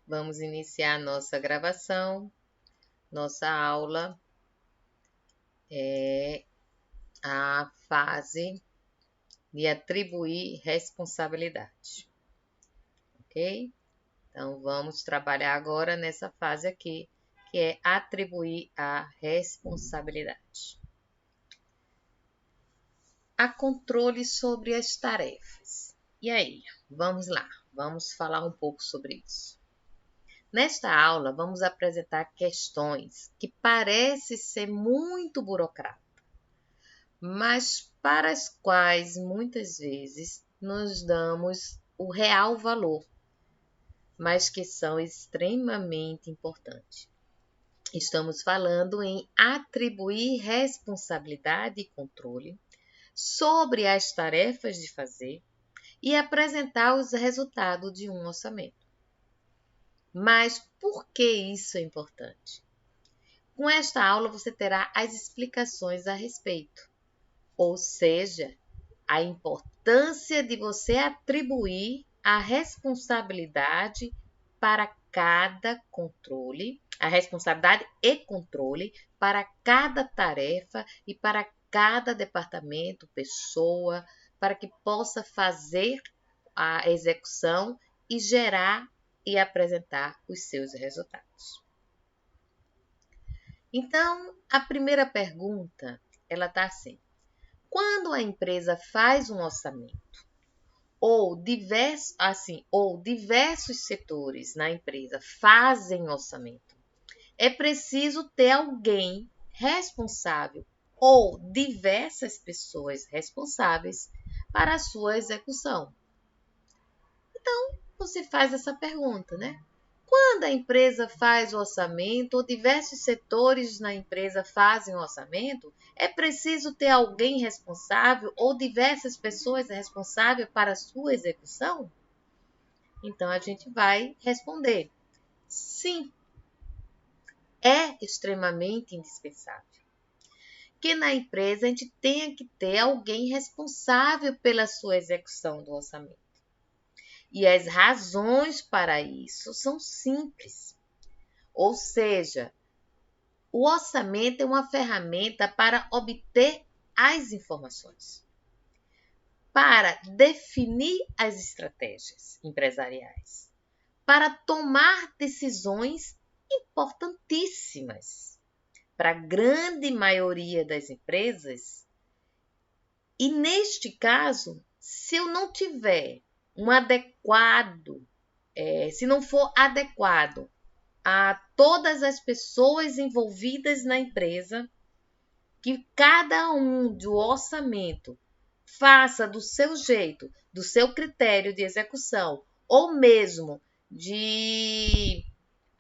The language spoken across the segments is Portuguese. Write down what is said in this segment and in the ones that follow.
Vamos iniciar nossa gravação. Nossa aula é a fase de atribuir responsabilidade, ok? Então, vamos trabalhar agora nessa fase aqui, que é atribuir a responsabilidade. Há controle sobre as tarefas. E aí, vamos lá, vamos falar um pouco sobre isso. Nesta aula, vamos apresentar questões que parecem ser muito burocráticas, mas para as quais muitas vezes nos damos o real valor, mas que são extremamente importantes. Estamos falando em atribuir responsabilidade e controle sobre as tarefas de fazer e apresentar os resultados de um orçamento. Mas por que isso é importante? Com esta aula você terá as explicações a respeito, ou seja, a importância de você atribuir a responsabilidade para cada controle, a responsabilidade e controle para cada tarefa e para cada departamento, pessoa, para que possa fazer a execução e gerar e apresentar os seus resultados. Então, a primeira pergunta, ela está assim: quando a empresa faz um orçamento ou diversos setores na empresa fazem orçamento, é preciso ter alguém responsável ou diversas pessoas responsáveis para a sua execução. Então, você faz essa pergunta, né? Quando a empresa faz o orçamento, ou diversos setores na empresa fazem o orçamento, é preciso ter alguém responsável ou diversas pessoas responsáveis para a sua execução? Então, a gente vai responder: sim, é extremamente indispensável que na empresa a gente tenha que ter alguém responsável pela sua execução do orçamento. E as razões para isso são simples. Ou seja, o orçamento é uma ferramenta para obter as informações, para definir as estratégias empresariais, para tomar decisões importantíssimas para a grande maioria das empresas. E neste caso, se eu não tiver se não for adequado a todas as pessoas envolvidas na empresa, que cada um do orçamento faça do seu jeito, do seu critério de execução, ou mesmo de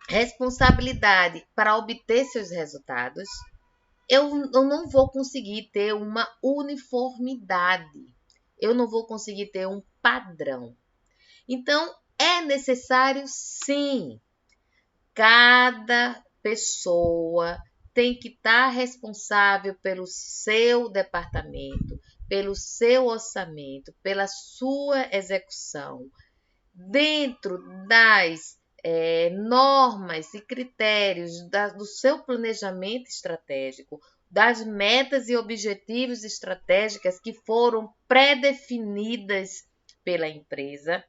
responsabilidade para obter seus resultados, eu não vou conseguir ter uma uniformidade, eu não vou conseguir ter um padrão. Então, é necessário, sim, cada pessoa tem que estar responsável pelo seu departamento, pelo seu orçamento, pela sua execução, dentro das normas e critérios do seu planejamento estratégico, das metas e objetivos estratégicas que foram pré-definidas pela empresa,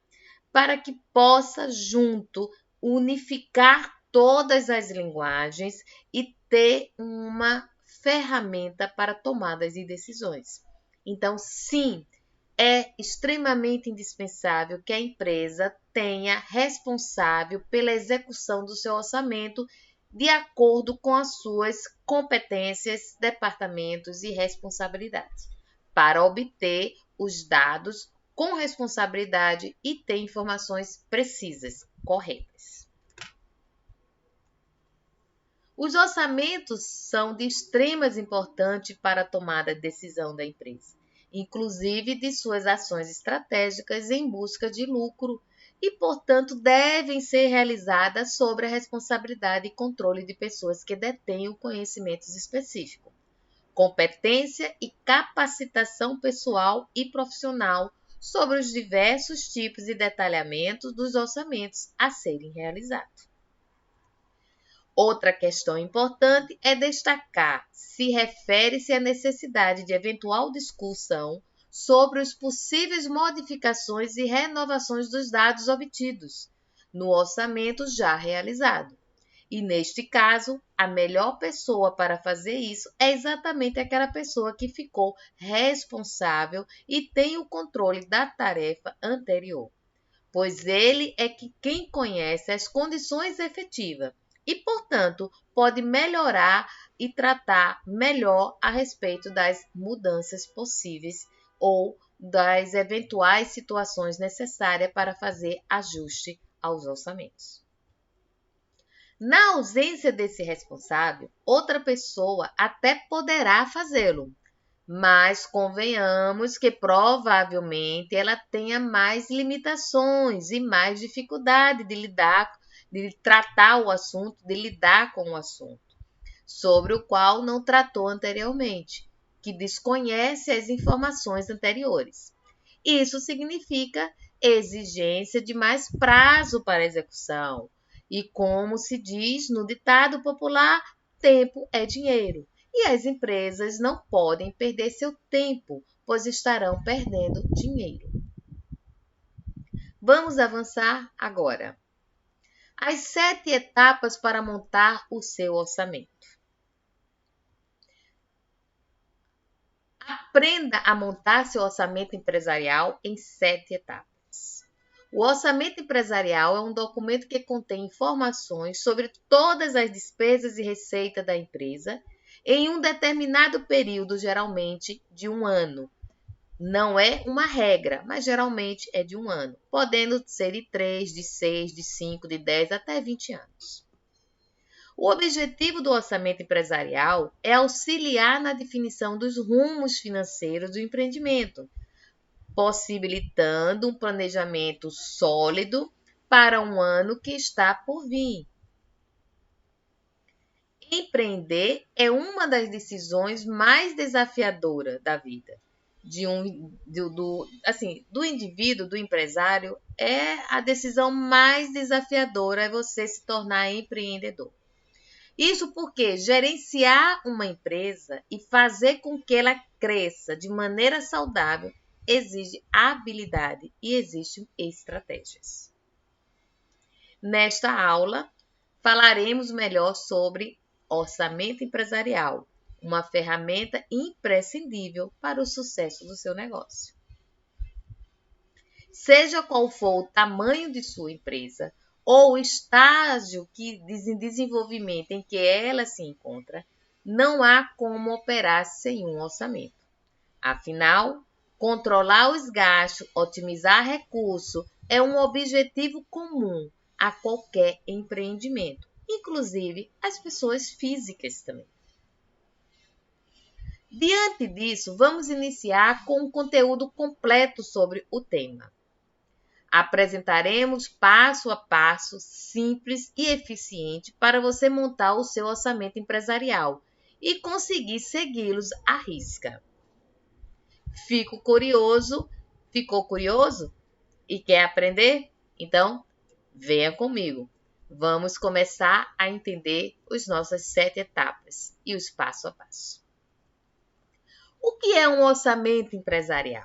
para que possa, junto, unificar todas as linguagens e ter uma ferramenta para tomadas de decisões. Então, sim, é extremamente indispensável que a empresa tenha responsável pela execução do seu orçamento de acordo com as suas competências, departamentos e responsabilidades, para obter os dados com responsabilidade e ter informações precisas, corretas. Os orçamentos são de extrema importância para a tomada de decisão da empresa, inclusive de suas ações estratégicas em busca de lucro, e, portanto, devem ser realizadas sob a responsabilidade e controle de pessoas que detêm o conhecimento específico, competência e capacitação pessoal e profissional sobre os diversos tipos e detalhamentos dos orçamentos a serem realizados. Outra questão importante é destacar se refere-se à necessidade de eventual discussão sobre as possíveis modificações e renovações dos dados obtidos no orçamento já realizado. E, neste caso, a melhor pessoa para fazer isso é exatamente aquela pessoa que ficou responsável e tem o controle da tarefa anterior, pois ele é quem conhece as condições efetivas e, portanto, pode melhorar e tratar melhor a respeito das mudanças possíveis ou das eventuais situações necessárias para fazer ajuste aos orçamentos. Na ausência desse responsável, outra pessoa até poderá fazê-lo, mas convenhamos que provavelmente ela tenha mais limitações e mais dificuldade de tratar o assunto, de lidar com o assunto, sobre o qual não tratou anteriormente, que desconhece as informações anteriores. Isso significa exigência de mais prazo para a execução. E como se diz no ditado popular, tempo é dinheiro. E as empresas não podem perder seu tempo, pois estarão perdendo dinheiro. Vamos avançar agora. As 7 etapas para montar o seu orçamento. Aprenda a montar seu orçamento empresarial em 7 etapas. O orçamento empresarial é um documento que contém informações sobre todas as despesas e receitas da empresa em um determinado período, geralmente de um ano. Não é uma regra, mas geralmente é de um ano, podendo ser de 3, de 6, de 5, de 10 até 20 anos. O objetivo do orçamento empresarial é auxiliar na definição dos rumos financeiros do empreendimento, possibilitando um planejamento sólido para um ano que está por vir. Empreender é uma das decisões mais desafiadoras da vida. Do indivíduo, do empresário, é a decisão mais desafiadora é você se tornar empreendedor. Isso porque gerenciar uma empresa e fazer com que ela cresça de maneira saudável exige habilidade e existem estratégias. Nesta aula, falaremos melhor sobre orçamento empresarial, uma ferramenta imprescindível para o sucesso do seu negócio. Seja qual for o tamanho de sua empresa ou o estágio de desenvolvimento em que ela se encontra, não há como operar sem um orçamento. Afinal, controlar os gastos, otimizar recursos é um objetivo comum a qualquer empreendimento, inclusive as pessoas físicas também. Diante disso, vamos iniciar com um conteúdo completo sobre o tema. Apresentaremos passo a passo, simples e eficiente para você montar o seu orçamento empresarial e conseguir segui-los à risca. Ficou curioso e quer aprender? Então, venha comigo. Vamos começar a entender as nossas 7 etapas e os passo a passo. O que é um orçamento empresarial?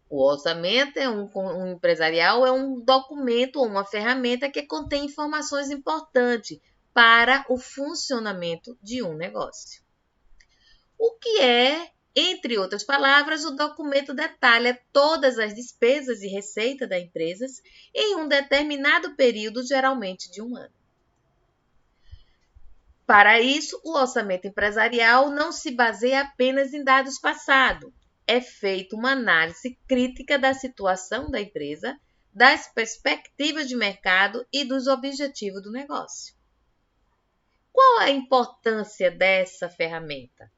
O orçamento empresarial é um documento ou uma ferramenta que contém informações importantes para o funcionamento de um negócio. O que é, entre outras palavras, o documento detalha todas as despesas e receitas da empresa em um determinado período, geralmente de um ano. Para isso, o orçamento empresarial não se baseia apenas em dados passados. É feita uma análise crítica da situação da empresa, das perspectivas de mercado e dos objetivos do negócio. Qual a importância dessa ferramenta?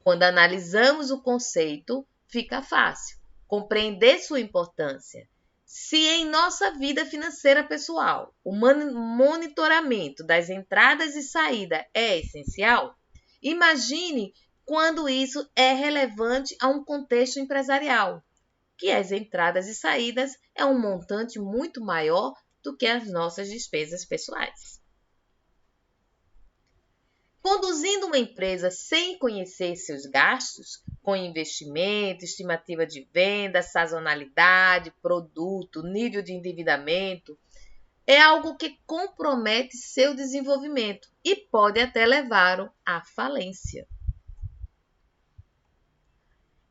Quando analisamos o conceito, fica fácil compreender sua importância. Se em nossa vida financeira pessoal o monitoramento das entradas e saídas é essencial, imagine quando isso é relevante a um contexto empresarial. que as entradas e saídas é um montante muito maior do que as nossas despesas pessoais. Conduzindo uma empresa sem conhecer seus gastos, com investimento, estimativa de venda, sazonalidade, produto, nível de endividamento, é algo que compromete seu desenvolvimento e pode até levá-lo à falência.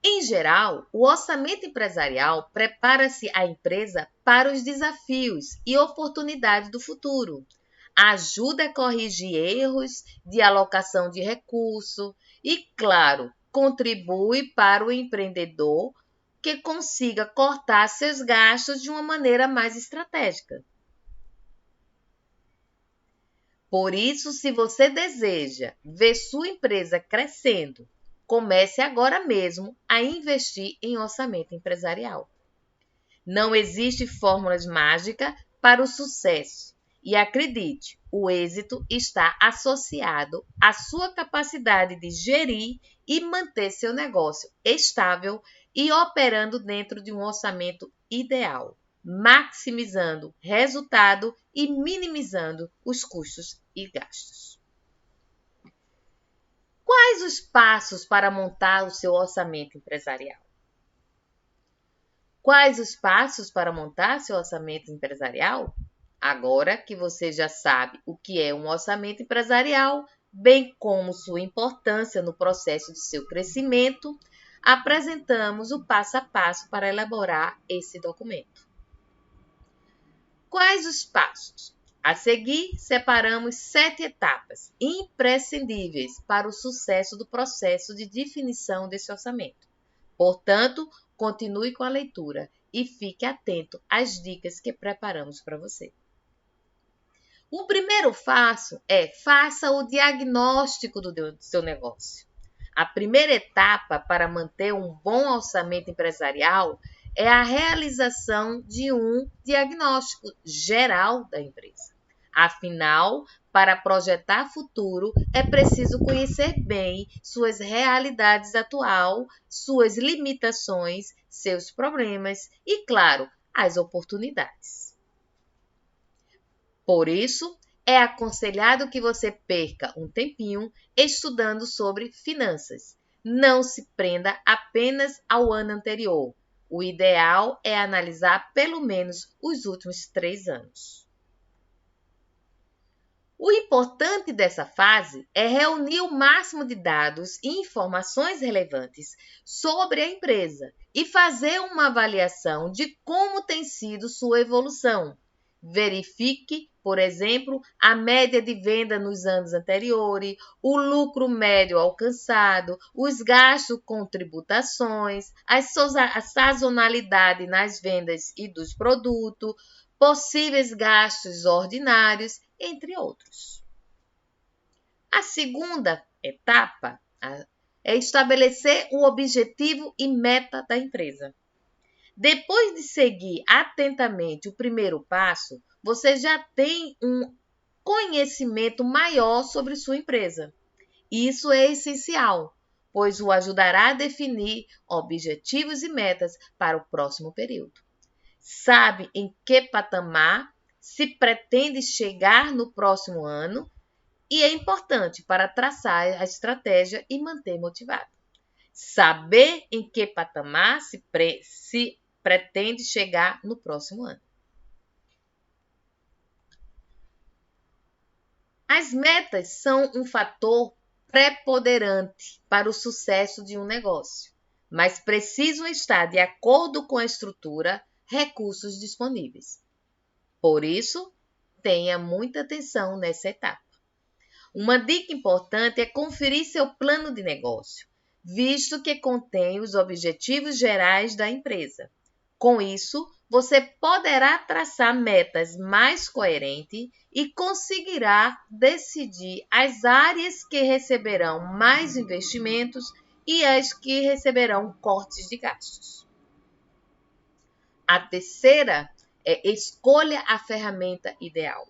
Em geral, o orçamento empresarial prepara-se a empresa para os desafios e oportunidades do futuro. Ajuda a corrigir erros de alocação de recursos e, claro, contribui para o empreendedor que consiga cortar seus gastos de uma maneira mais estratégica. Por isso, se você deseja ver sua empresa crescendo, comece agora mesmo a investir em orçamento empresarial. Não existe fórmulas mágicas para o sucesso. E acredite, o êxito está associado à sua capacidade de gerir e manter seu negócio estável e operando dentro de um orçamento ideal, maximizando resultado e minimizando os custos e gastos. Quais os passos para montar o seu orçamento empresarial? Quais os passos para montar seu orçamento empresarial? Agora que você já sabe o que é um orçamento empresarial, bem como sua importância no processo de seu crescimento, apresentamos o passo a passo para elaborar esse documento. Quais os passos? A seguir, separamos 7 etapas imprescindíveis para o sucesso do processo de definição desse orçamento. Portanto, continue com a leitura e fique atento às dicas que preparamos para você. O primeiro passo é faça o diagnóstico do seu negócio. A primeira etapa para manter um bom orçamento empresarial é a realização de um diagnóstico geral da empresa. Afinal, para projetar futuro, é preciso conhecer bem suas realidades atuais, suas limitações, seus problemas e, claro, as oportunidades. Por isso, é aconselhado que você perca um tempinho estudando sobre finanças. Não se prenda apenas ao ano anterior. O ideal é analisar pelo menos os últimos 3 anos. O importante dessa fase é reunir o máximo de dados e informações relevantes sobre a empresa e fazer uma avaliação de como tem sido sua evolução. Verifique, por exemplo, a média de venda nos anos anteriores, o lucro médio alcançado, os gastos com tributações, a sazonalidade nas vendas e dos produtos, possíveis gastos ordinários, entre outros. A segunda etapa é estabelecer o objetivo e meta da empresa. Depois de seguir atentamente o primeiro passo, você já tem um conhecimento maior sobre sua empresa. Isso é essencial, pois o ajudará a definir objetivos e metas para o próximo período. Sabe em que patamar se pretende chegar no próximo ano e é importante para traçar a estratégia e manter motivado. Saber em que patamar se pretende chegar no próximo ano. As metas são um fator preponderante para o sucesso de um negócio, mas precisam estar de acordo com a estrutura, recursos disponíveis. Por isso, tenha muita atenção nessa etapa. Uma dica importante é conferir seu plano de negócio, visto que contém os objetivos gerais da empresa. Com isso, você poderá traçar metas mais coerentes e conseguirá decidir as áreas que receberão mais investimentos e as que receberão cortes de gastos. A terceira é escolha a ferramenta ideal.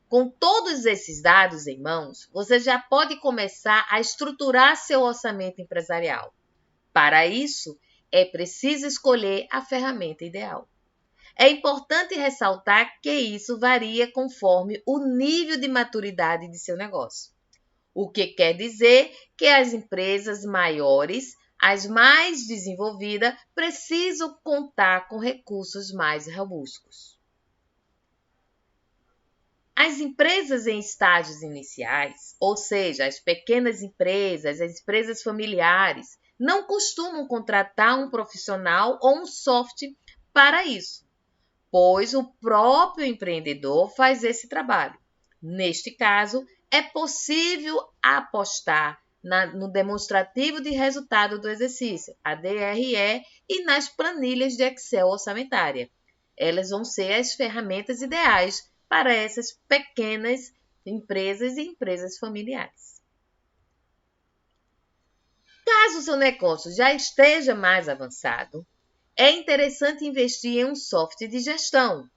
Com todos esses dados em mãos, você já pode começar a estruturar seu orçamento empresarial. Para isso, é preciso escolher a ferramenta ideal. É importante ressaltar que isso varia conforme o nível de maturidade de seu negócio. O que quer dizer que as empresas maiores, as mais desenvolvidas, precisam contar com recursos mais robustos. As empresas em estágios iniciais, ou seja, as pequenas empresas, as empresas familiares, não costumam contratar um profissional ou um software para isso, pois o próprio empreendedor faz esse trabalho. Neste caso, é possível apostar no demonstrativo de resultado do exercício, a DRE, e nas planilhas de Excel orçamentária. Elas vão ser as ferramentas ideais para essas pequenas empresas e empresas familiares. Caso o seu negócio já esteja mais avançado, é interessante investir em um software de gestão,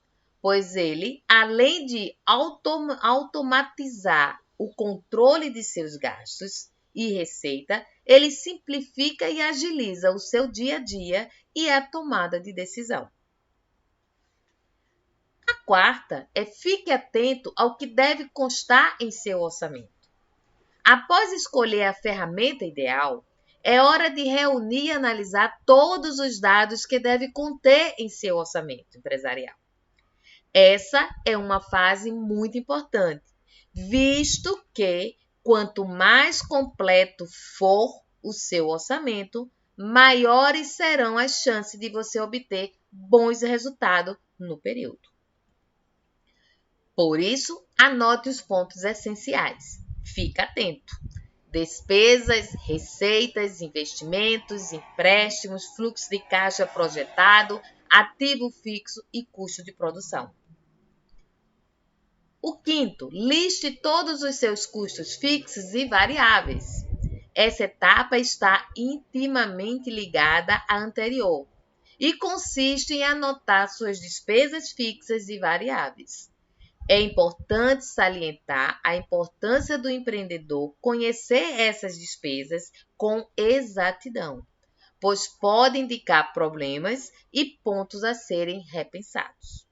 pois ele, além de automatizar o controle de seus gastos e receita, ele simplifica e agiliza o seu dia a dia e a tomada de decisão. A quarta é fique atento ao que deve constar em seu orçamento. Após escolher a ferramenta ideal, é hora de reunir e analisar todos os dados que deve conter em seu orçamento empresarial. Essa é uma fase muito importante, visto que quanto mais completo for o seu orçamento, maiores serão as chances de você obter bons resultados no período. Por isso, anote os pontos essenciais. Fique atento. Despesas, receitas, investimentos, empréstimos, fluxo de caixa projetado, ativo fixo e custo de produção. O quinto, liste todos os seus custos fixos e variáveis. Essa etapa está intimamente ligada à anterior e consiste em anotar suas despesas fixas e variáveis. É importante salientar a importância do empreendedor conhecer essas despesas com exatidão, pois pode indicar problemas e pontos a serem repensados.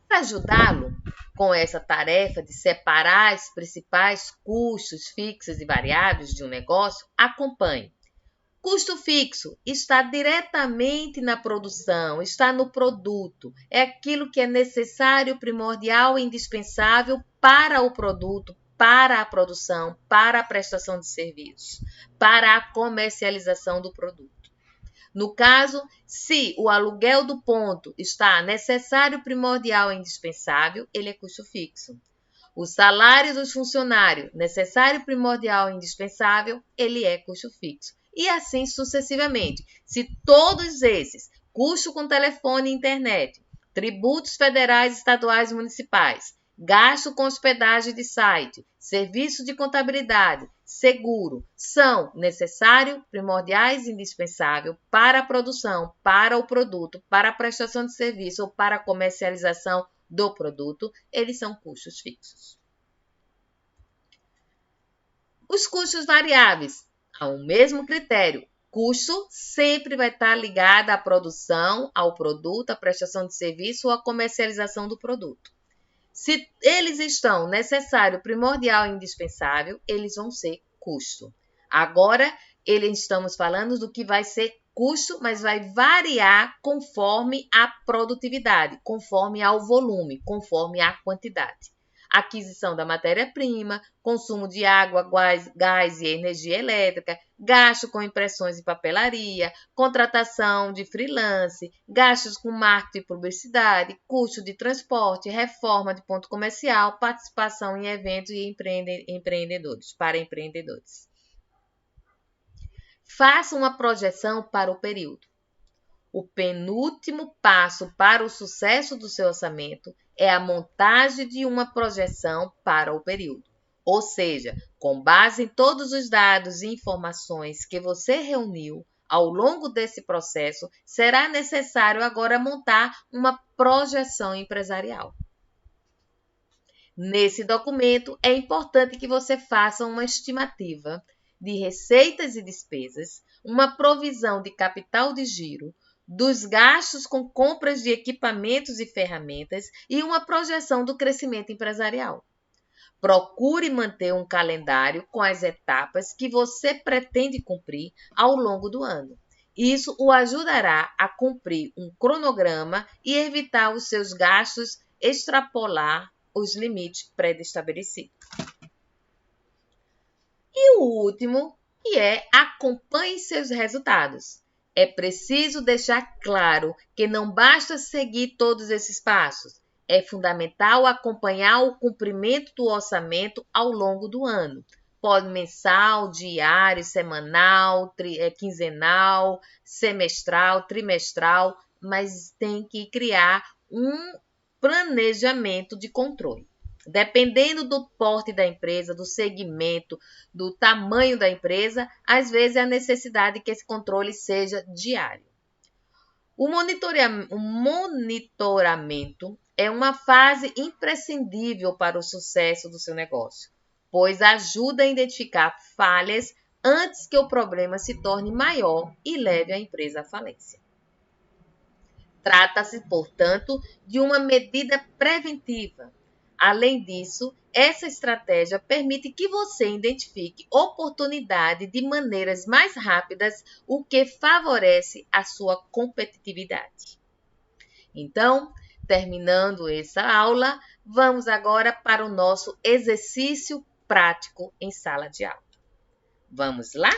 Para ajudá-lo com essa tarefa de separar os principais custos fixos e variáveis de um negócio, acompanhe. Custo fixo está diretamente na produção, está no produto. É aquilo que é necessário, primordial e indispensável para o produto, para a produção, para a prestação de serviços, para a comercialização do produto. No caso, se o aluguel do ponto está necessário, primordial e indispensável, ele é custo fixo. O salário dos funcionários, necessário, primordial e indispensável, ele é custo fixo. E assim sucessivamente. Se todos esses, custo com telefone e internet, tributos federais, estaduais e municipais, gasto com hospedagem de site, serviço de contabilidade, seguro, são necessários, primordiais e indispensáveis para a produção, para o produto, para a prestação de serviço ou para a comercialização do produto, eles são custos fixos. Os custos variáveis, ao mesmo critério. Custo sempre vai estar ligado à produção, ao produto, à prestação de serviço ou à comercialização do produto. Se eles estão necessário, primordial e indispensável, eles vão ser custo. Agora, estamos falando do que vai ser custo, mas vai variar conforme a produtividade, conforme ao volume, conforme a quantidade. Aquisição da matéria-prima, consumo de água, gás e energia elétrica, gasto com impressões e papelaria, contratação de freelance, gastos com marketing e publicidade, custo de transporte, reforma de ponto comercial, participação em eventos e empreendedores, para empreendedores. Faça uma projeção para o período. O penúltimo passo para o sucesso do seu orçamento é a montagem de uma projeção para o período. Ou seja, com base em todos os dados e informações que você reuniu ao longo desse processo, será necessário agora montar uma projeção empresarial. Nesse documento, é importante que você faça uma estimativa de receitas e despesas, uma provisão de capital de giro, dos gastos com compras de equipamentos e ferramentas e uma projeção do crescimento empresarial. Procure manter um calendário com as etapas que você pretende cumprir ao longo do ano. Isso o ajudará a cumprir um cronograma e evitar os seus gastos extrapolar os limites pré-estabelecidos. E o último, que é acompanhe seus resultados. É preciso deixar claro que não basta seguir todos esses passos. É fundamental acompanhar o cumprimento do orçamento ao longo do ano. Pode mensal, diário, semanal, quinzenal, semestral, trimestral, mas tem que criar um planejamento de controle. Dependendo do porte da empresa, do segmento, do tamanho da empresa, às vezes é a necessidade que esse controle seja diário. O monitoramento é uma fase imprescindível para o sucesso do seu negócio, pois ajuda a identificar falhas antes que o problema se torne maior e leve a empresa à falência. Trata-se, portanto, de uma medida preventiva. Além disso, essa estratégia permite que você identifique oportunidade de maneiras mais rápidas, o que favorece a sua competitividade. Então, terminando essa aula, vamos agora para o nosso exercício prático em sala de aula. Vamos lá?